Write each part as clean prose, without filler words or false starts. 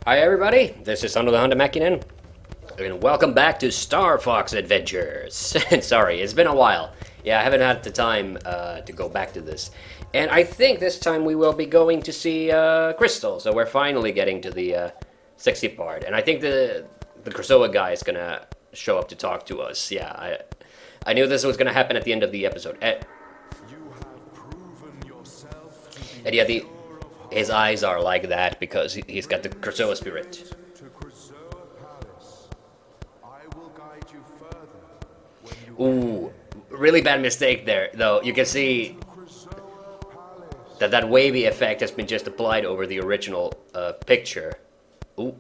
Hi everybody, this is TheHande Mäkinen, and welcome back to StarFox Adventures. Sorry, it's been a while. Yeah, I haven't had the time to go back to this. And I think this time we will be going to see Crystal, so we're finally getting to the sexy part. And I think the Krasoa guy is gonna show up to talk to us. Yeah, I knew this was gonna happen at the end of the episode. And yeah, his eyes are like that because he's got the Krasoa spirit. Ooh, really bad mistake there, though. You can see that wavy effect has been just applied over the original picture. Ooh.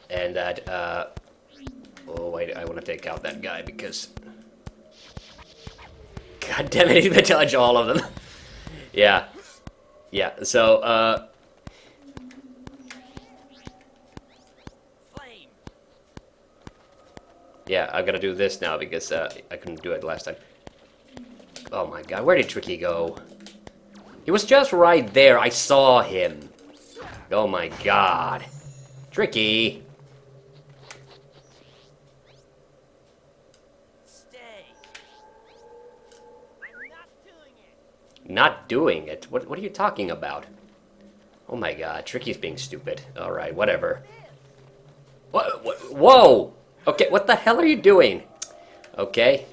And that, oh wait, I want to take out that guy because... God damn it, he's gonna touch all of them. Yeah. Yeah, so, yeah, I've got to do this now because I couldn't do it last time. Oh my god, where did Tricky go? He was just right there, I saw him. Oh my god. Tricky! Stay. I'm not doing it. Not doing it? What are you talking about? Oh my god, Tricky's being stupid. Alright, whatever. What? Whoa! Okay, what the hell are you doing? Okay.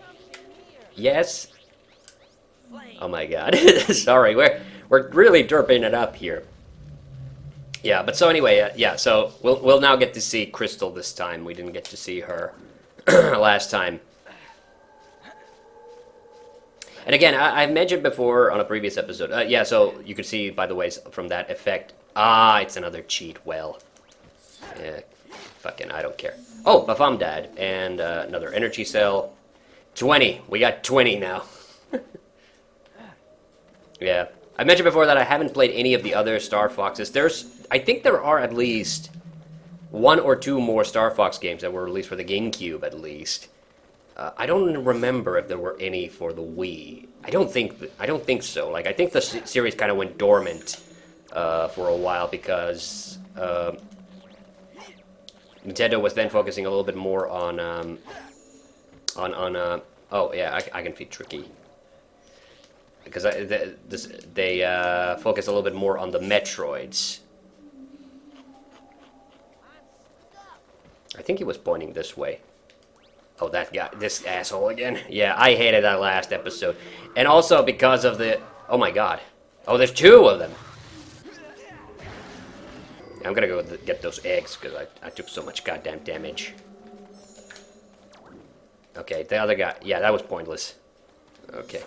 Yes. Oh my god. Sorry, we're really derping it up here. Yeah, but so anyway, yeah, so we'll now get to see Crystal this time. We didn't get to see her last time. And again, I've mentioned before on a previous episode. Yeah, so you can see, by the way, from that effect. Ah, it's another cheat. Well, yeah, fucking, I don't care. Oh, Bafam Dad, and another energy cell. 20. We got 20 now. Yeah. I mentioned before that I haven't played any of the other Star Foxes. I think there are at least one or two more Star Fox games that were released for the GameCube, at least. I don't remember if there were any for the Wii. I don't think so. Like, I think the series kind of went dormant for a while because Nintendo was then focusing a little bit more on oh yeah, I can feed Tricky because they focus a little bit more on the Metroids. I think he was pointing this way. Oh, that guy, this asshole again. Yeah, I hated that last episode. And also because of the... Oh my god. Oh, there's two of them. I'm gonna go get those eggs because I took so much goddamn damage. Okay, the other guy. Yeah, that was pointless. Okay.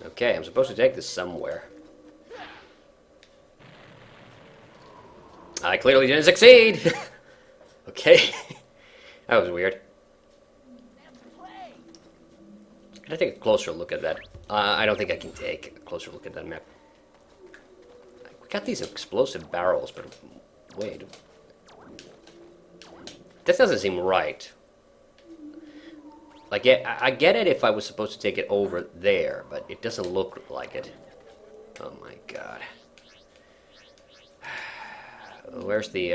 Okay, I'm supposed to take this somewhere. I clearly didn't succeed! Okay. That was weird. Can I take a closer look at that? I don't think I can take a closer look at that map. We got these explosive barrels, but wait. This doesn't seem right. Like, yeah, I get it if I was supposed to take it over there, but it doesn't look like it. Oh my god. Where's the,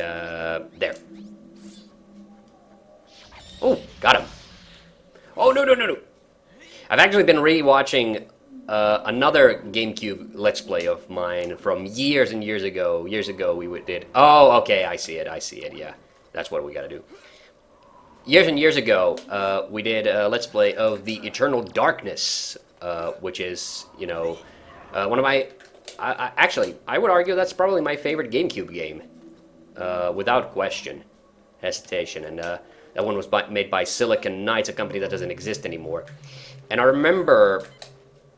there. Oh, got him. Oh, no, no, no, no. I've actually been re-watching another GameCube Let's Play of mine from years and years ago. Years ago we did... Oh, okay, I see it, yeah. That's what we gotta do. Years and years ago, we did a Let's Play of the Eternal Darkness, which is, you know, one of my... actually, I would argue that's probably my favorite GameCube game. Without question. Hesitation. And that one was made by Silicon Knights, a company that doesn't exist anymore. And I remember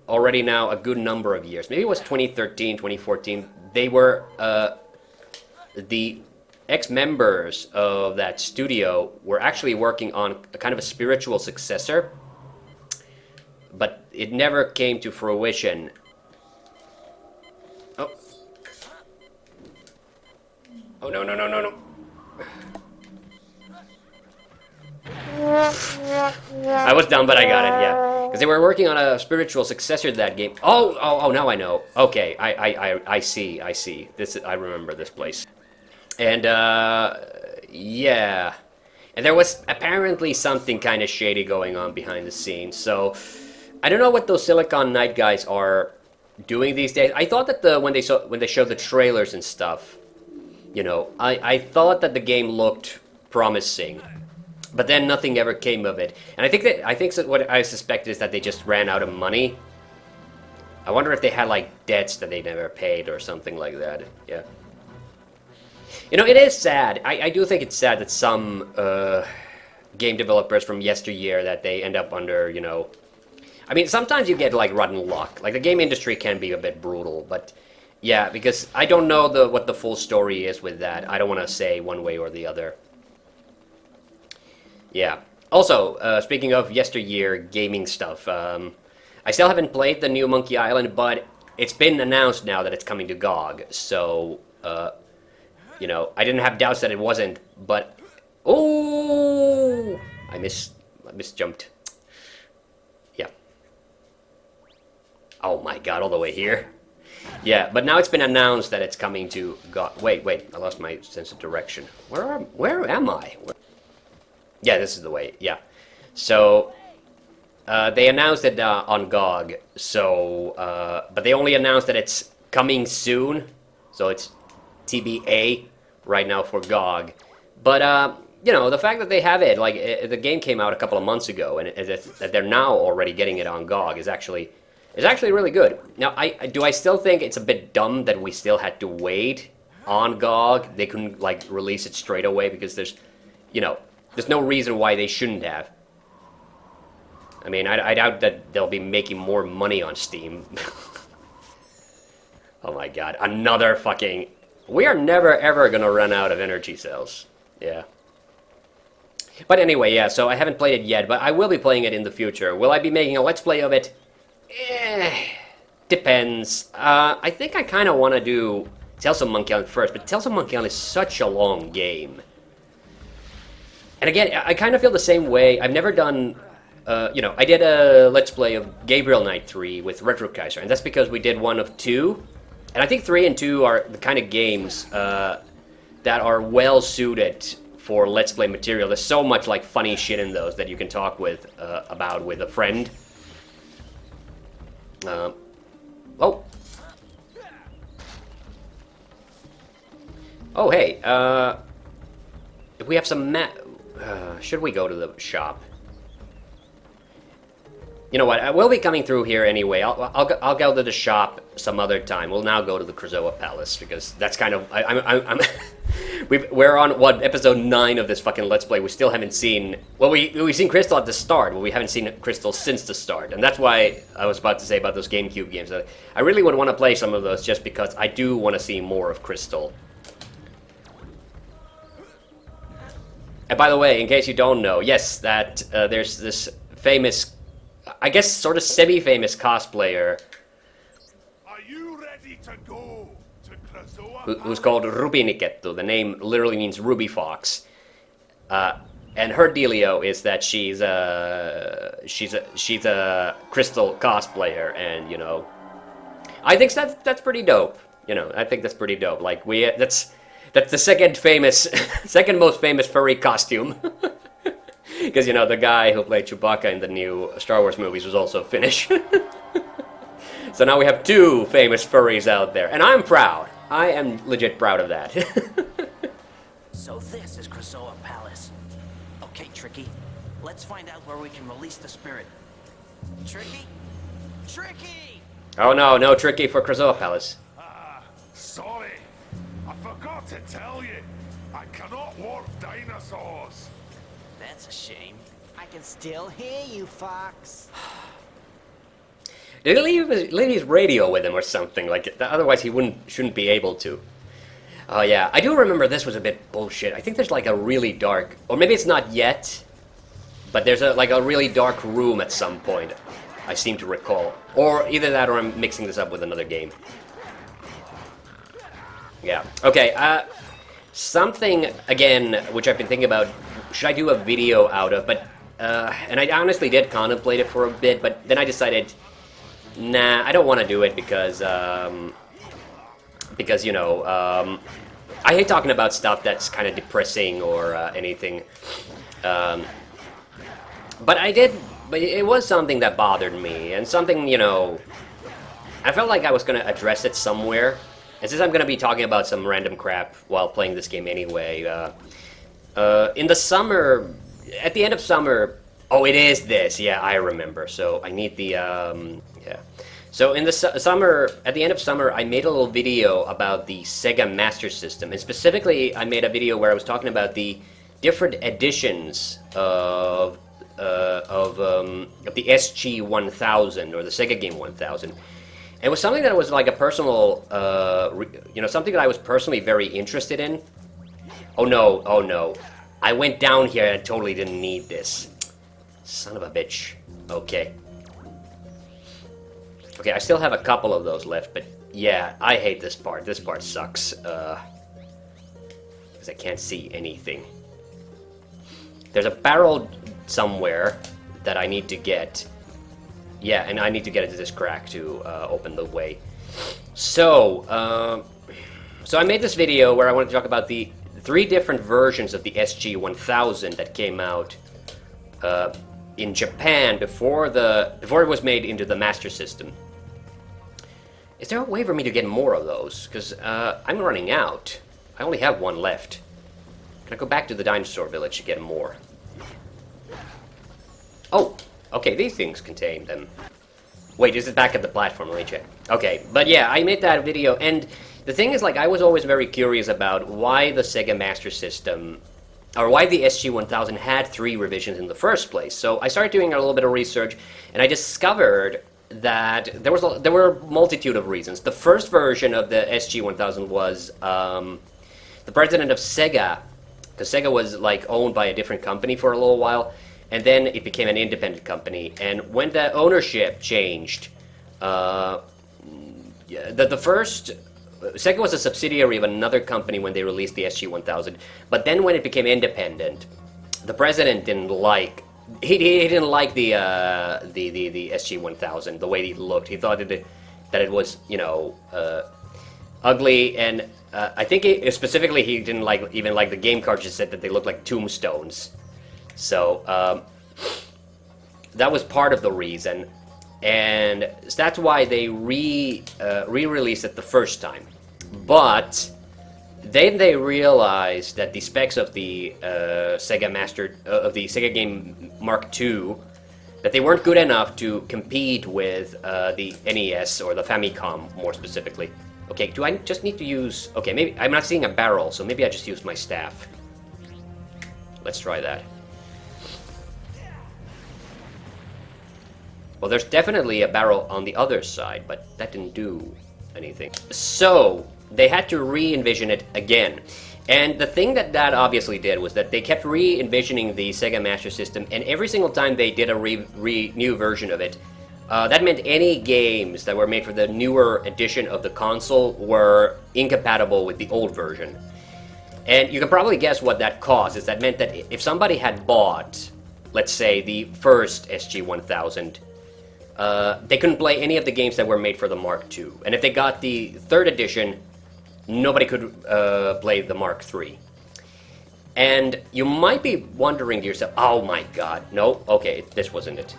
already now a good number of years, maybe it was 2013, 2014, they were, the ex-members of that studio were actually working on a kind of a spiritual successor, but it never came to fruition. Oh. Oh, no, no, no, no, no. I was dumb, but I got it, yeah. Because they were working on a spiritual successor to that game. Oh, now I know. Okay, I see. I remember this place. And, yeah. And there was apparently something kind of shady going on behind the scenes, so... I don't know what those Silicon Knight guys are doing these days. I thought that when they showed the trailers and stuff, you know, I thought that the game looked promising. But then nothing ever came of it. And I think what I suspect is that they just ran out of money. I wonder if they had like debts that they never paid or something like that. Yeah. You know, it is sad. I do think it's sad that some game developers from yesteryear that they end up under, you know... I mean, sometimes you get like rotten luck. Like the game industry can be a bit brutal, but yeah, because I don't know what the full story is with that. I don't want to say one way or the other. Yeah. Also, speaking of yesteryear gaming stuff, I still haven't played the new Monkey Island, but it's been announced now that it's coming to GOG. So, you know, I didn't have doubts that it wasn't, but oh, I misjumped. Yeah. Oh my God, all the way here. Yeah, but now it's been announced that it's coming to GOG. Wait, I lost my sense of direction. Where am I? Yeah, this is the way, yeah. So, they announced it on GOG, so, but they only announced that it's coming soon, so it's TBA right now for GOG. But, you know, the fact that they have it, like, the game came out a couple of months ago, and that they're now already getting it on GOG is actually really good. Now, do I still think it's a bit dumb that we still had to wait on GOG? They couldn't, like, release it straight away because there's, you know... There's no reason why they shouldn't have. I mean, I doubt that they'll be making more money on Steam. Oh my God, another fucking... We are never ever gonna run out of energy cells. Yeah. But anyway, yeah, so I haven't played it yet, but I will be playing it in the future. Will I be making a Let's Play of it? Depends. I think I kind of want to do Tales of Monkey Island first, but Tales of Monkey Island is such a long game. And again, I kind of feel the same way. I've never done, you know, I did a Let's Play of Gabriel Knight 3 with Retro Kaiser, and that's because we did one of 2. And I think 3 and 2 are the kind of games that are well suited for Let's Play material. There's so much, like, funny shit in those that you can talk about with a friend. Oh. Oh, hey, if we have some should we go to the shop? You know what? I will be coming through here anyway. I'll go to the shop some other time. We'll now go to the Krazoa Palace because that's kind of we're on what episode 9 of this fucking Let's Play. We still haven't seen. Well, we've seen Crystal at the start, but we haven't seen Crystal since the start, and that's why I was about to say about those GameCube games. I really would want to play some of those just because I do want to see more of Crystal. And by the way, in case you don't know, yes, that there's this famous, I guess sort of semi-famous cosplayer Are you ready to go to Krazoa who's called Rubinikettu. The name literally means Ruby Fox. And her dealio is that she's a Crystal cosplayer, and you know, I think that's pretty dope. You know, I think that's pretty dope. Like that's the second most famous furry costume. Because, you know, the guy who played Chewbacca in the new Star Wars movies was also Finnish. So now we have 2 famous furries out there. And I'm proud. I am legit proud of that. So this is Krazoa Palace. Okay, Tricky. Let's find out where we can release the spirit. Tricky? Tricky! Oh no, no Tricky for Krazoa Palace. Sorry, I forgot to tell you. I cannot walk dinosaurs. That's a shame. I can still hear you, Fox. Did he leave his radio with him or something? Like, otherwise he shouldn't be able to. Oh yeah, I do remember this was a bit bullshit. I think there's like a really dark, or maybe it's not yet, but there's like a really dark room at some point. I seem to recall. Or either that or I'm mixing this up with another game. Yeah. Okay, something, again, which I've been thinking about, should I do a video out of, but and I honestly did contemplate it for a bit, but then I decided, nah, I don't want to do it because you know, I hate talking about stuff that's kind of depressing or anything. But it was something that bothered me, and something, you know, I felt like I was going to address it somewhere. And since I'm going to be talking about some random crap while playing this game anyway, in the summer, at the end of summer, oh, it is this, yeah, I remember. So I need the, yeah. So in the summer, at the end of summer, I made a little video about the Sega Master System, and specifically, I made a video where I was talking about the different editions of the SG-1000 or the Sega Game 1000. And it was something that was like a personal, you know, something that I was personally very interested in. Oh no, I went down here and totally didn't need this. Son of a bitch. Okay. Okay, I still have a couple of those left, but yeah, I hate this part. This part sucks, because I can't see anything. There's a barrel somewhere that I need to get. Yeah, and I need to get into this crack to open the way. So, so I made this video where I wanted to talk about the 3 different versions of the SG-1000 that came out in Japan before it was made into the Master System. Is there a way for me to get more of those? Because I'm running out. I only have one left. Can I go back to the dinosaur village to get more? Oh, okay, these things contain them. Wait, is it back at the platform? Let me check. Okay, but yeah, I made that video, and the thing is, like, I was always very curious about why the Sega Master System, or why the SG-1000 had 3 revisions in the first place. So I started doing a little bit of research, and I discovered that there were a multitude of reasons. The first version of the SG-1000 was the president of Sega, because Sega was like owned by a different company for a little while, and then it became an independent company. And when the ownership changed, the first Sega was a subsidiary of another company when they released the SG-1000. But then when it became independent, the president didn't like. He didn't like the SG-1000, the way it looked. He thought that it was, you know, ugly, and I think specifically he didn't even like the game cartridges, said that they looked like tombstones. So that was part of the reason, and that's why they re-released it the first time. But then they realized that the specs of the Sega Sega Game Mark II, that they weren't good enough to compete with the NES or the Famicom, more specifically. Okay, do I just need to use... Okay, maybe I'm not seeing a barrel, so maybe I just use my staff. Let's try that. Well, there's definitely a barrel on the other side, but that didn't do anything. So they had to re-envision it again. And the thing that obviously did was that they kept re-envisioning the Sega Master System, and every single time they did a new version of it, that meant any games that were made for the newer edition of the console were incompatible with the old version. And you can probably guess what that caused. Is that meant that if somebody had bought, let's say, the first SG-1000, they couldn't play any of the games that were made for the Mark II. And if they got the 3rd edition, nobody could play the Mark III. And you might be wondering to yourself, oh my god, no, okay, this wasn't it.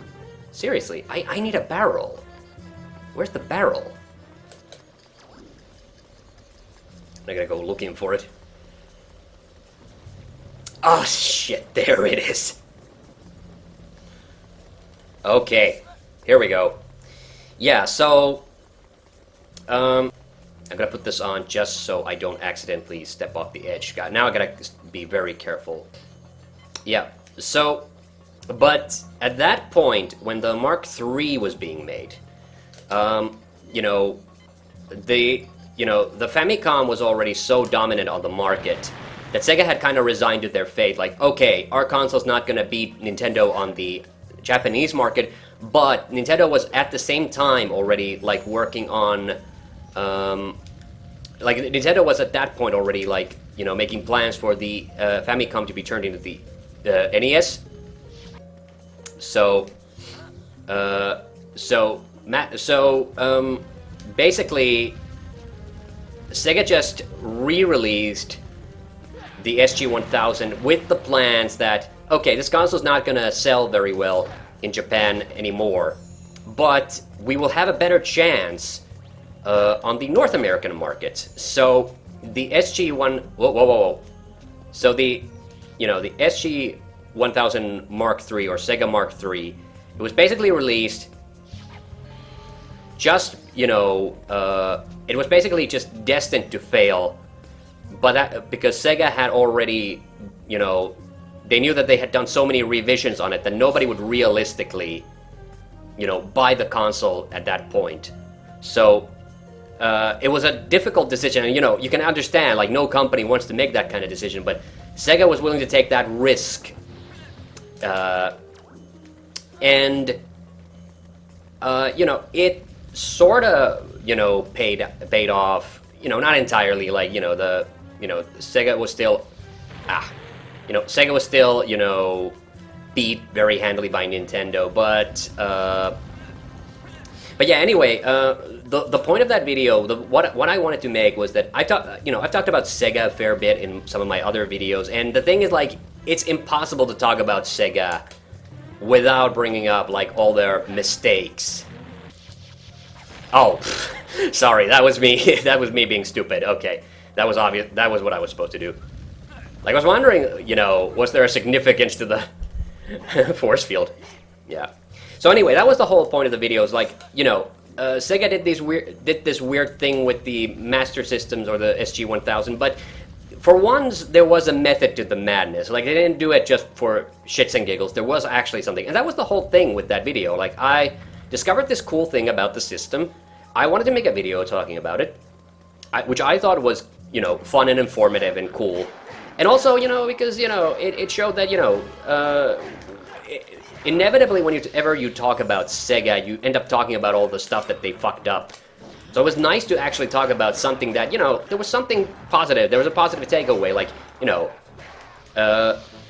Seriously, I need a barrel. Where's the barrel? I gotta go looking for it. Oh shit, there it is. Okay, here we go. Yeah, so I'm gonna put this on just so I don't accidentally step off the edge. Now I gotta be very careful. Yeah, so, but at that point, when the Mark III was being made, you know, the Famicom was already so dominant on the market that Sega had kind of resigned to their fate. Like, okay, our console's not gonna beat Nintendo on the Japanese market, but Nintendo was at the same time already like working on, like Nintendo was at that point already like, you know, making plans for the Famicom to be turned into the NES. So, basically, Sega just re-released the SG-1000 with the plans that, okay, this console's not gonna sell very well in Japan anymore, but we will have a better chance on the North American market. So the SG-1... So the SG-1000 Mark III, or Sega Mark III, it was basically released just, it was basically just destined to fail, but because Sega had already, they knew that they had done so many revisions on it that nobody would realistically, buy the console at that point. So it was a difficult decision, and you can understand, like, no company wants to make that kind of decision, but Sega was willing to take that risk. And it sort of, paid off, not entirely, like, Sega was still, Sega was still, beat very handily by Nintendo, but yeah, anyway, the point of that video, what I wanted to make was that I've talked about Sega a fair bit in some of my other videos, and the thing is, like, it's impossible to talk about Sega without bringing up, like, all their mistakes. Oh, sorry, that was me. That was me being stupid. Okay, that was obvious. That was what I was supposed to do. Like, I was wondering, was there a significance to the force field? Yeah. So anyway, that was the whole point of the video. Is like, Sega did this weird thing with the Master Systems, or the SG-1000, but for once there was a method to the madness. Like, they didn't do it just for shits and giggles. There was actually something, and that was the whole thing with that video. Like, I discovered this cool thing about the system. I wanted to make a video talking about it, which I thought was, fun and informative and cool. And also, because, it showed that, inevitably whenever you talk about Sega, you end up talking about all the stuff that they fucked up. So it was nice to actually talk about something that, there was something positive. There was a positive takeaway, like,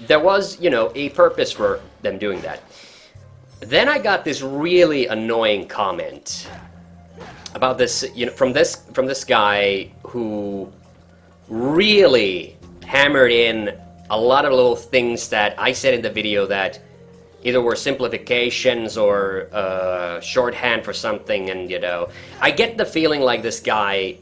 there was, a purpose for them doing that. Then I got this really annoying comment about this, from this guy who really hammered in a lot of little things that I said in the video that either were simplifications or shorthand for something, and I get the feeling like this guy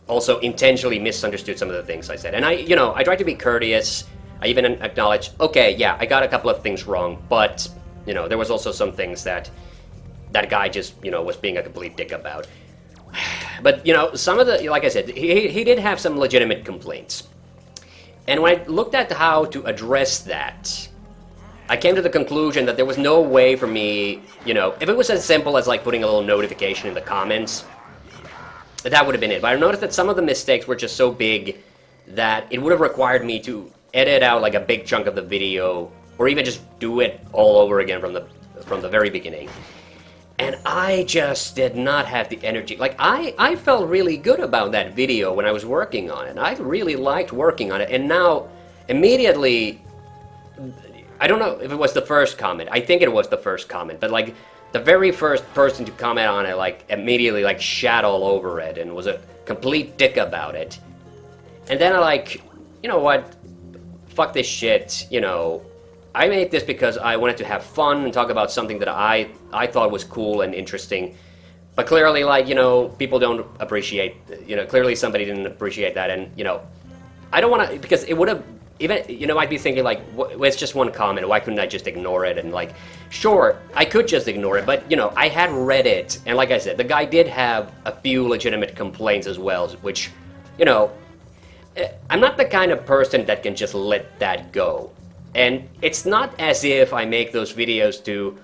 also intentionally misunderstood some of the things I said. And I tried to be courteous. I even acknowledged, okay, yeah, I got a couple of things wrong, but there was also some things that guy just was being a complete dick about. But some of the, like I said, he did have some legitimate complaints. And when I looked at how to address that, I came to the conclusion that there was no way for me, if it was as simple as, like, putting a little notification in the comments, that would have been it. But I noticed that some of the mistakes were just so big that it would have required me to edit out, like, a big chunk of the video, or even just do it all over again from the very beginning. And I just did not have the energy. Like, I felt really good about that video when I was working on it. I really liked working on it. And now, immediately, I don't know if it was the first comment. I think it was the first comment. But, like, the very first person to comment on it, like, immediately, like, shat all over it and was a complete dick about it. And then I, like, you know what? Fuck this shit, I made this because I wanted to have fun and talk about something that I thought was cool and interesting. But clearly, like, people don't appreciate, clearly somebody didn't appreciate that. And, I don't want to, because it would have, even, I'd be thinking, like, it's just one comment. Why couldn't I just ignore it? And, like, sure, I could just ignore it. But, I had read it. And like I said, the guy did have a few legitimate complaints as well, which, I'm not the kind of person that can just let that go. And it's not as if I make those videos to,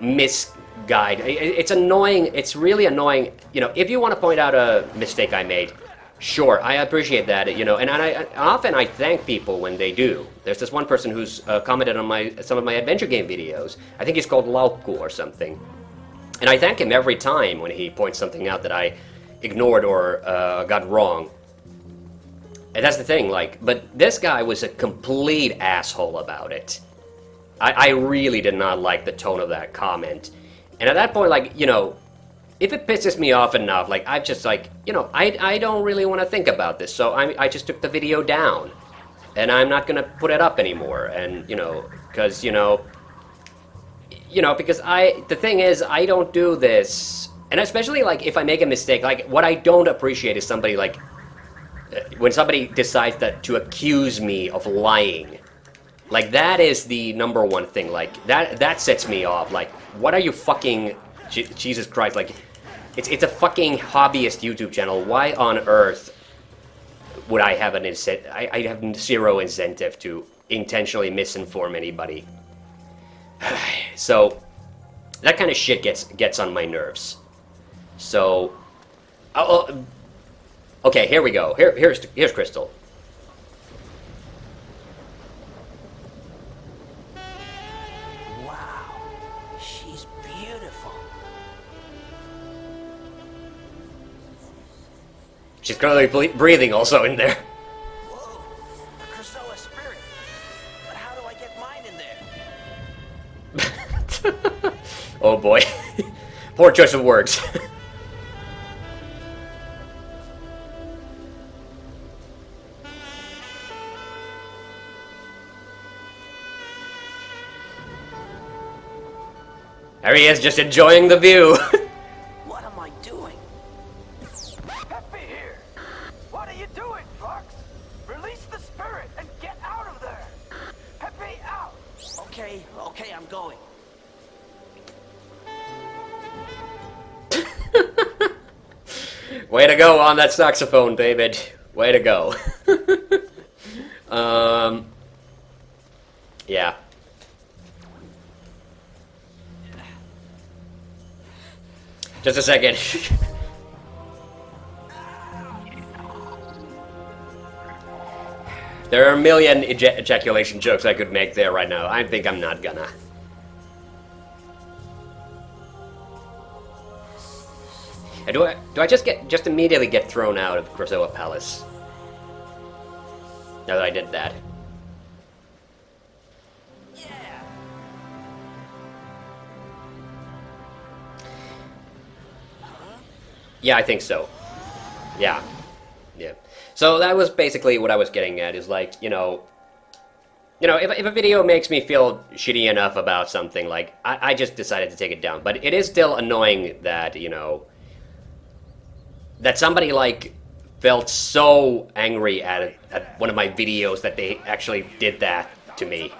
misguide. It's annoying. It's really annoying. If you want to point out a mistake I made, sure, I appreciate that. And I often thank people when they do. There's this one person who's commented on some of my adventure game videos. I think he's called Laukku or something. And I thank him every time when he points something out that I ignored or got wrong. And that's the thing, like, but this guy was a complete asshole about it. I really did not like the tone of that comment. And at that point, like, you know, if it pisses me off enough, like, I'm just like, you know, I don't really want to think about this, so I just took the video down. And I'm not gonna put it up anymore, and, you know, because, because the thing is, I don't do this, and especially, like, if I make a mistake, like, what I don't appreciate is somebody, like, when somebody decides to accuse me of lying. Like, that is the number one thing, like, that sets me off, like, what are you fucking, Jesus Christ, like, it's a fucking hobbyist YouTube channel, why on earth would I have I have zero incentive to intentionally misinform anybody. So, that kind of shit gets on my nerves. So, okay, here we go. Here's Crystal. Wow, she's beautiful. She's currently breathing also in there. Whoa, a Krasoa spirit. But how do I get mine in there? Oh boy. Poor choice of words. There he is, just enjoying the view. What am I doing? Peppy here! What are you doing, Fox? Release the spirit and get out of there! Peppy out! Okay, I'm going. Way to go on that saxophone, David. Way to go. Yeah. Just a second. There are a million ejaculation jokes I could make there right now. I think I'm not gonna. Do I just immediately get thrown out of Krasoa Palace? Now that I did that. Yeah. Yeah, I think so. Yeah. Yeah. So that was basically what I was getting at, is like, if a video makes me feel shitty enough about something, like, I just decided to take it down. But it is still annoying that, that somebody, like, felt so angry at one of my videos that they actually did that to me.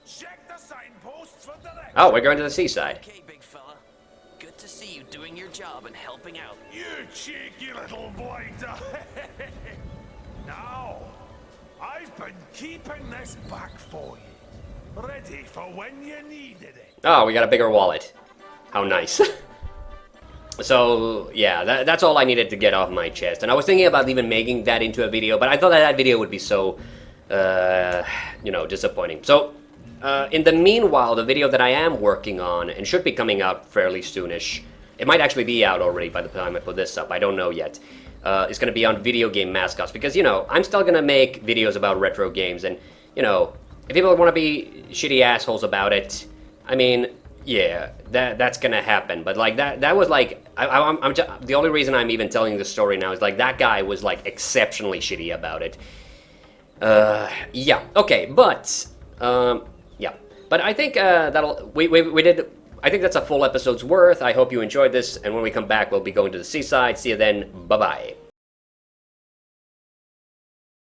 Check the signposts for directions. Oh, we're going to the seaside. Okay, big fella. Good to see you doing your job and helping out. You cheeky little blighter. Now, I've been keeping this back for you. Ready for when you needed it. Oh, we got a bigger wallet. How nice. So, yeah, that's all I needed to get off my chest. And I was thinking about even making that into a video, but I thought that video would be so, disappointing. So, in the meanwhile, the video that I am working on, and should be coming out fairly soonish, it might actually be out already by the time I put this up, I don't know yet, is going to be on video game mascots, because, I'm still going to make videos about retro games, and, if people want to be shitty assholes about it, I mean, yeah, that's gonna happen. But like that was like I'm just, the only reason I'm even telling this story now is like that guy was like exceptionally shitty about it. Yeah, okay, but yeah, but I think we did. I think that's a full episode's worth. I hope you enjoyed this, and when we come back, we'll be going to the seaside. See you then. Bye bye.